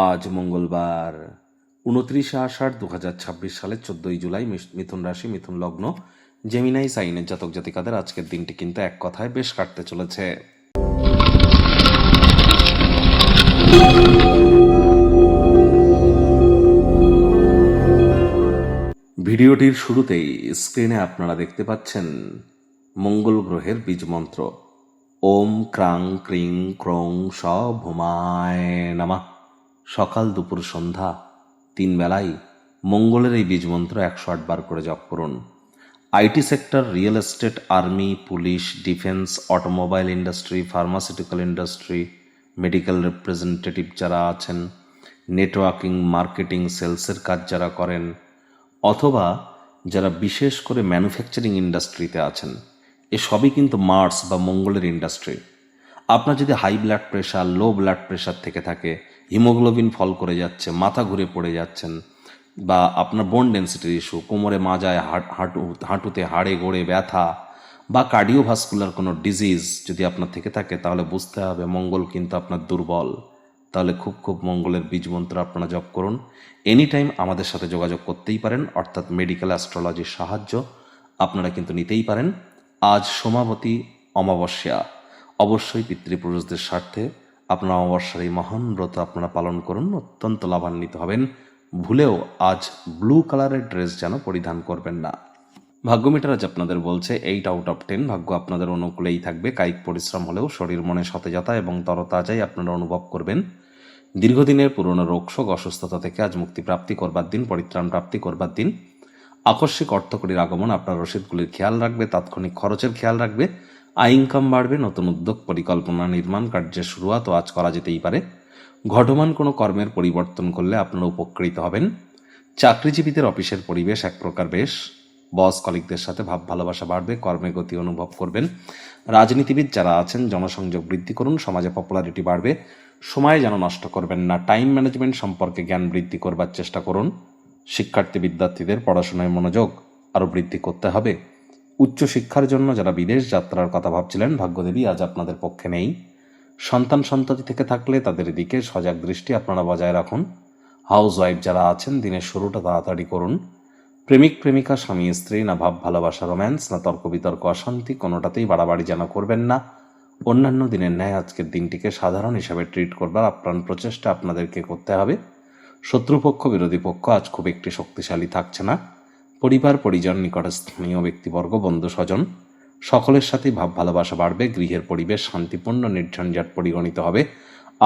আজ মঙ্গলবার 29 আষাঢ় 2026 সালের 14 জুলাই মিথুন রাশি মিথুন লগ্ন জেমিনাই সাইনের জাতক জাতিকাদের আজকের দিনটি কিন্তু এক কথায় বেশ কাটতে চলেছে। ভিডিওটির শুরুতেই স্ক্রিনে আপনারা দেখতে পাচ্ছেন মঙ্গল গ্রহের বীজ মন্ত্র ওম ক্রাং ক্রিং ক্রং স ভূমায় নমঃ। সকাল দুপুর সন্ধ্যা 3 বেলায় মঙ্গলের এই বীজ মন্ত্র 108 বার করে জপ করুন। IT sector, real estate, army, police, defence, automobile industry, pharmaceutical industry, medical representative যারা আছেন, নেটওয়ার্কিং, মার্কেটিং, সেলসের কাজ যারা করেন, অথবা যারা বিশেষ করে ম্যানুফ্যাকচারিং ইন্ডাস্ট্রিতে আছেন, এসবই কিন্তু মার্স বা মঙ্গলের ইন্ডাস্ট্রি। আপনার যদি high blood pressure, low blood pressure থেকে থাকে, হিমোগ্লোবিন ফল করে যাচ্ছে, মাথা ঘুরে পড়ে যাচ্ছেন, বা আপনার বোন ডেন্সিটির ইস্যু, কোমরে মাজায়, হাঁটুতে হাড়ে গোড়ে ব্যথা, বা কার্ডিওভাস্কুলার কোনো ডিজিজ যদি আপনার থেকে থাকে, তাহলে বুঝতে হবে মঙ্গল কিন্তু আপনার দুর্বল। তাহলে খুব মঙ্গলের বীজ মন্ত্র আপনারা জপ করুন। এনি টাইম আমাদের সাথে যোগাযোগ করতেই পারেন, অর্থাৎ মেডিকেল অ্যাস্ট্রোলজির সাহায্য আপনারা কিন্তু নিতেই পারেন। আজ সোমাবতী অমাবস্যা, অবশ্যই পিতৃপুরুষদের স্বার্থে আপনারা অমাবস্যার এই মহান ব্রত আপনারা পালন করুন, অত্যন্ত লাভান্বিত হবেন। ভুলেও আজ ব্লু কালারের ড্রেস যেন পরিধান করবেন না। ভাগ্যমিটার আজ আপনাদের বলছে 8 আউট অফ 10, ভাগ্য আপনাদের অনুকূলেই থাকবে। কায়িক পরিশ্রম হলেও শরীর মনে সতেজতা এবং তরতাজাই আপনারা অনুভব করবেন। দীর্ঘদিনের পুরনো রোগশোক, অসুস্থতা থেকে আজ মুক্তি প্রাপ্তি করবার দিন, পরিত্রাণ প্রাপ্তি করবার দিন। আকস্মিক অর্থকরীর আগমন আপনার রসিদগুলির খেয়াল রাখবে, তাৎক্ষণিক খরচের খেয়াল রাখবে। আয় ইনকাম বাড়বে, নতুন উদ্যোগ, পরিকল্পনা, নির্মাণ কার্যের শুরুয়াতও আজ করা যেতেই পারে। ঘটমান কোনো কর্মের পরিবর্তন করলে আপনারা উপকৃত হবেন। চাকরিজীবীদের অফিসের পরিবেশ এক প্রকার বেশ, বস কলিগদের সাথে ভাব ভালোবাসা বাড়বে, কর্মে গতি অনুভব করবেন। রাজনীতিবিদ যারা আছেন জনসংযোগ বৃদ্ধি করুন, সমাজে পপুলারিটি বাড়বে। সময় যেন নষ্ট করবেন না, টাইম ম্যানেজমেন্ট সম্পর্কে জ্ঞান বৃদ্ধি করবার চেষ্টা করুন। শিক্ষার্থী বিদ্যার্থীদের পড়াশোনায় মনোযোগ আরও বৃদ্ধি করতে হবে। উচ্চশিক্ষার জন্য যারা বিদেশ যাত্রার কথা ভাবছিলেন, ভাগ্যদেবী আজ আপনাদের পক্ষে নেই। সন্তান সন্ততি থেকে থাকলে তাদের দিকে সজাগ দৃষ্টি আপনারা বজায় রাখুন। হাউস ওয়াইফ যারা আছেন দিনের শুরুটা তাড়াতাড়ি করুন। প্রেমিক প্রেমিকা, স্বামী স্ত্রী, না ভাব ভালোবাসা রোম্যান্স, না তর্ক বিতর্ক অশান্তি, কোনোটাতেই বাড়াবাড়ি যেন করবেন না। অন্যান্য দিনের ন্যায় আজকের দিনটিকে সাধারণ হিসাবে ট্রিট করবার আপ্রাণ প্রচেষ্টা আপনাদেরকে করতে হবে। শত্রুপক্ষ, বিরোধী পক্ষ আজ খুব একটি শক্তিশালী থাকছে না। পরিবার পরিজন, নিকটস্থানীয় ব্যক্তিবর্গ, বন্ধু স্বজন সকলের সাথেই ভাব ভালোবাসা বাড়বে। গৃহের পরিবেশ শান্তিপূর্ণ, নির্ঝঞ্ঝাট পরিগণিত হবে।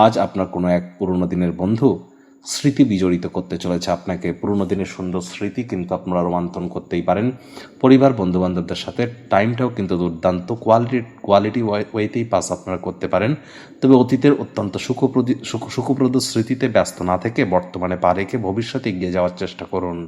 আজ আপনার কোনো এক পুরনো দিনের বন্ধু স্মৃতি বিজড়িত করতে চলেছে আপনাকে। পুরনো দিনের সুন্দর স্মৃতি কিন্তু আপনারা রোমান্থন করতেই পারেন। পরিবার বন্ধু বান্ধবদের সাথে টাইমটাও কিন্তু দুর্দান্ত কোয়ালিটি ওয়েতেই পাস আপনারা করতে পারেন। তবে অতীতের অত্যন্ত সুখপ্রদ স্মৃতিতে ব্যস্ত না থেকে বর্তমানে পা রেখে ভবিষ্যতে এগিয়ে যাওয়ার চেষ্টা করুন।